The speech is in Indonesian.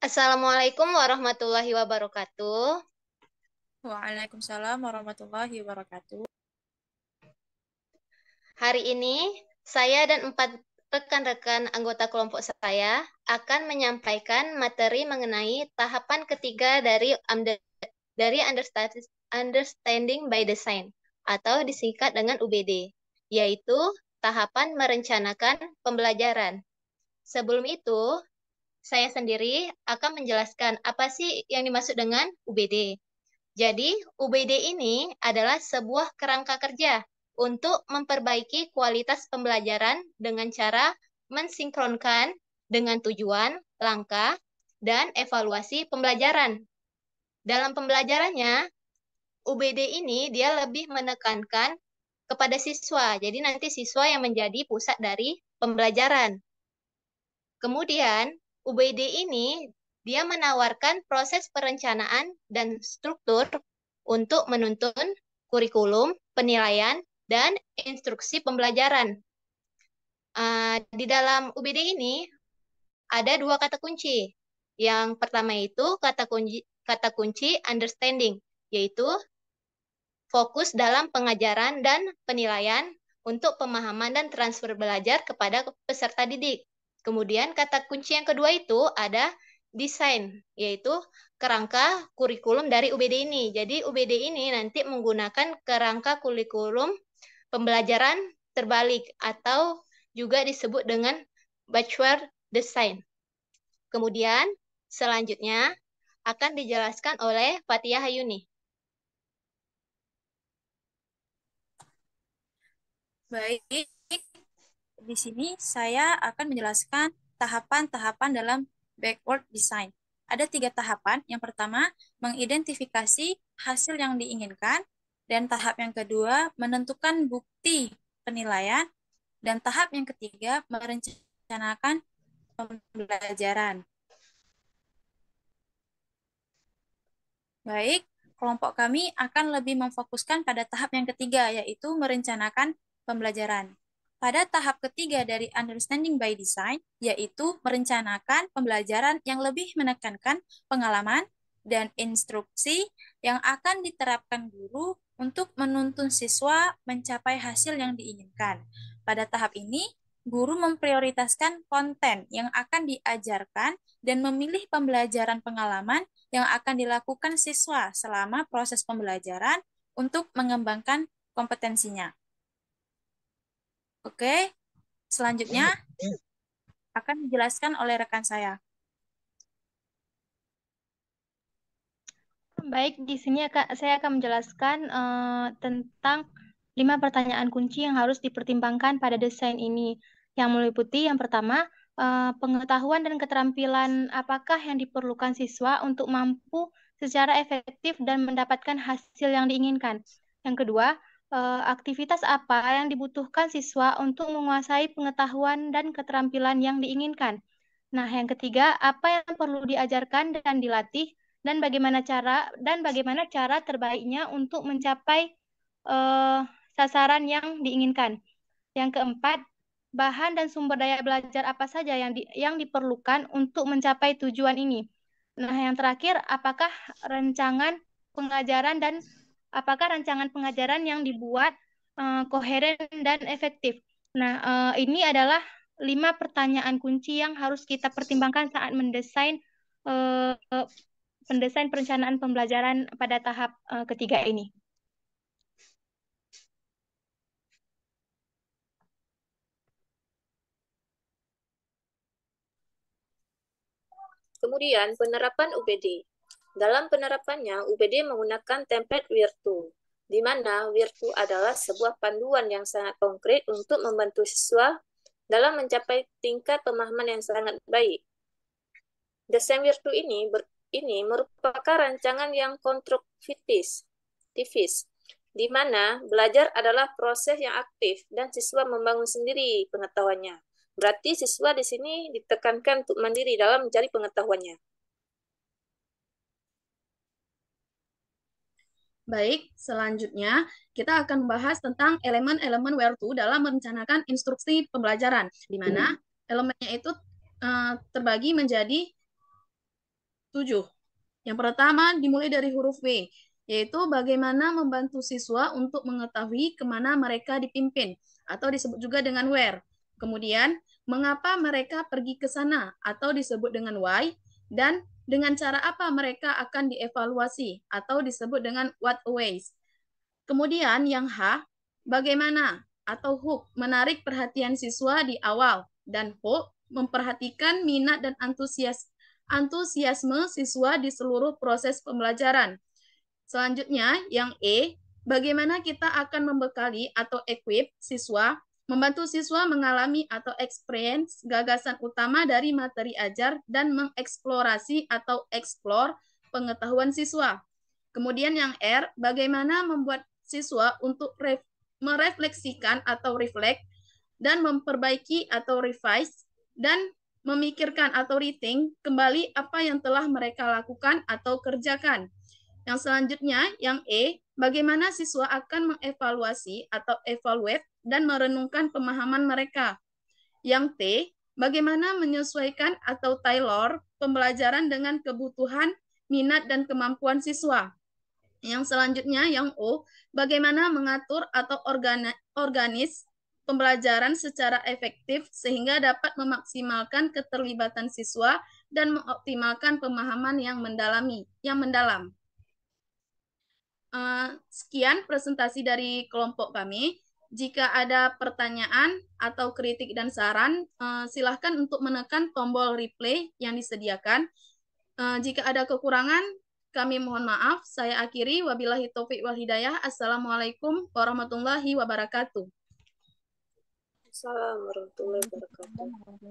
Assalamualaikum warahmatullahi wabarakatuh. Waalaikumsalam warahmatullahi wabarakatuh. Hari ini, saya dan 4 rekan-rekan anggota kelompok saya akan menyampaikan materi mengenai tahapan ketiga dari Understanding by Design, atau disingkat dengan UBD, yaitu tahapan merencanakan pembelajaran. Sebelum itu, saya sendiri akan menjelaskan apa sih yang dimaksud dengan UBD. Jadi, UBD ini adalah sebuah kerangka kerja untuk memperbaiki kualitas pembelajaran dengan cara mensinkronkan dengan tujuan, langkah, dan evaluasi pembelajaran. Dalam pembelajarannya, UBD ini dia lebih menekankan kepada siswa. Jadi nanti siswa yang menjadi pusat dari pembelajaran. Kemudian, UBD ini dia menawarkan proses perencanaan dan struktur untuk menuntun kurikulum, penilaian, dan instruksi pembelajaran. Di dalam UBD ini ada 2 kata kunci. Yang pertama itu kata kunci understanding, yaitu fokus dalam pengajaran dan penilaian untuk pemahaman dan transfer belajar kepada peserta didik. Kemudian kata kunci yang kedua itu ada desain, yaitu kerangka kurikulum dari UBD ini. Jadi UBD ini nanti menggunakan kerangka kurikulum pembelajaran terbalik atau juga disebut dengan backward design. Kemudian selanjutnya akan dijelaskan oleh Fatia Hayuni. Baik, di sini saya akan menjelaskan tahapan-tahapan dalam backward design. Ada 3 tahapan. Yang pertama, mengidentifikasi hasil yang diinginkan. Dan tahap yang kedua, menentukan bukti penilaian. Dan tahap yang ketiga, merencanakan pembelajaran. Baik, kelompok kami akan lebih memfokuskan pada tahap yang ketiga, yaitu merencanakan pembelajaran. Pada tahap ketiga dari Understanding by Design, yaitu merencanakan pembelajaran yang lebih menekankan pengalaman dan instruksi yang akan diterapkan guru untuk menuntun siswa mencapai hasil yang diinginkan. Pada tahap ini, guru memprioritaskan konten yang akan diajarkan dan memilih pembelajaran pengalaman yang akan dilakukan siswa selama proses pembelajaran untuk mengembangkan kompetensinya. Oke, selanjutnya akan dijelaskan oleh rekan saya. Baik, di sini saya akan menjelaskan tentang 5 pertanyaan kunci yang harus dipertimbangkan pada desain ini, yang meliputi yang pertama, pengetahuan dan keterampilan apakah yang diperlukan siswa untuk mampu secara efektif dan mendapatkan hasil yang diinginkan. Yang kedua, aktivitas apa yang dibutuhkan siswa untuk menguasai pengetahuan dan keterampilan yang diinginkan. Nah, yang ketiga, apa yang perlu diajarkan dan dilatih dan bagaimana cara terbaiknya untuk mencapai eh, sasaran yang diinginkan. Yang keempat, bahan dan sumber daya belajar apa saja yang diperlukan untuk mencapai tujuan ini. Nah, yang terakhir, pengajaran dan apakah rancangan pengajaran yang dibuat koheren dan efektif. Nah, ini adalah 5 pertanyaan kunci yang harus kita pertimbangkan saat mendesain perencanaan pembelajaran pada tahap ketiga ini. Kemudian, penerapan UBD. Dalam penerapannya, UBD menggunakan template Virtu, di mana Virtu adalah sebuah panduan yang sangat konkret untuk membantu siswa dalam mencapai tingkat pemahaman yang sangat baik. Desain Virtu ini merupakan rancangan yang konstruktivis, di mana belajar adalah proses yang aktif dan siswa membangun sendiri pengetahuannya. Berarti siswa di sini ditekankan untuk mandiri dalam mencari pengetahuannya. Baik, selanjutnya kita akan membahas tentang elemen-elemen Where2 dalam merencanakan instruksi pembelajaran, di mana elemennya itu terbagi menjadi 7. Yang pertama dimulai dari huruf W, yaitu bagaimana membantu siswa untuk mengetahui kemana mereka dipimpin, atau disebut juga dengan where. Kemudian, mengapa mereka pergi ke sana, atau disebut dengan why, dan dengan cara apa mereka akan dievaluasi, atau disebut dengan what ways. Kemudian yang H, bagaimana atau hook, menarik perhatian siswa di awal, dan hook, memperhatikan minat dan antusiasme siswa di seluruh proses pembelajaran. Selanjutnya, yang E, bagaimana kita akan membekali atau equip siswa, membantu siswa mengalami atau experience gagasan utama dari materi ajar dan mengeksplorasi atau explore pengetahuan siswa. Kemudian yang R, bagaimana membuat siswa untuk merefleksikan atau reflect dan memperbaiki atau revise dan memikirkan atau rethink kembali apa yang telah mereka lakukan atau kerjakan. Yang selanjutnya, yang E, bagaimana siswa akan mengevaluasi atau evaluate dan merenungkan pemahaman mereka. Yang T, bagaimana menyesuaikan atau tailor pembelajaran dengan kebutuhan, minat, dan kemampuan siswa. Yang selanjutnya, yang O, bagaimana mengatur atau organis pembelajaran secara efektif sehingga dapat memaksimalkan keterlibatan siswa dan mengoptimalkan pemahaman yang mendalam. Sekian presentasi dari kelompok kami. Jika ada pertanyaan atau kritik dan saran, silahkan untuk menekan tombol replay yang disediakan. Jika ada kekurangan, kami mohon maaf. Saya akhiri. Wabillahi taufiq wal hidayah. Assalamualaikum warahmatullahi wabarakatuh. Assalamualaikum warahmatullahi wabarakatuh.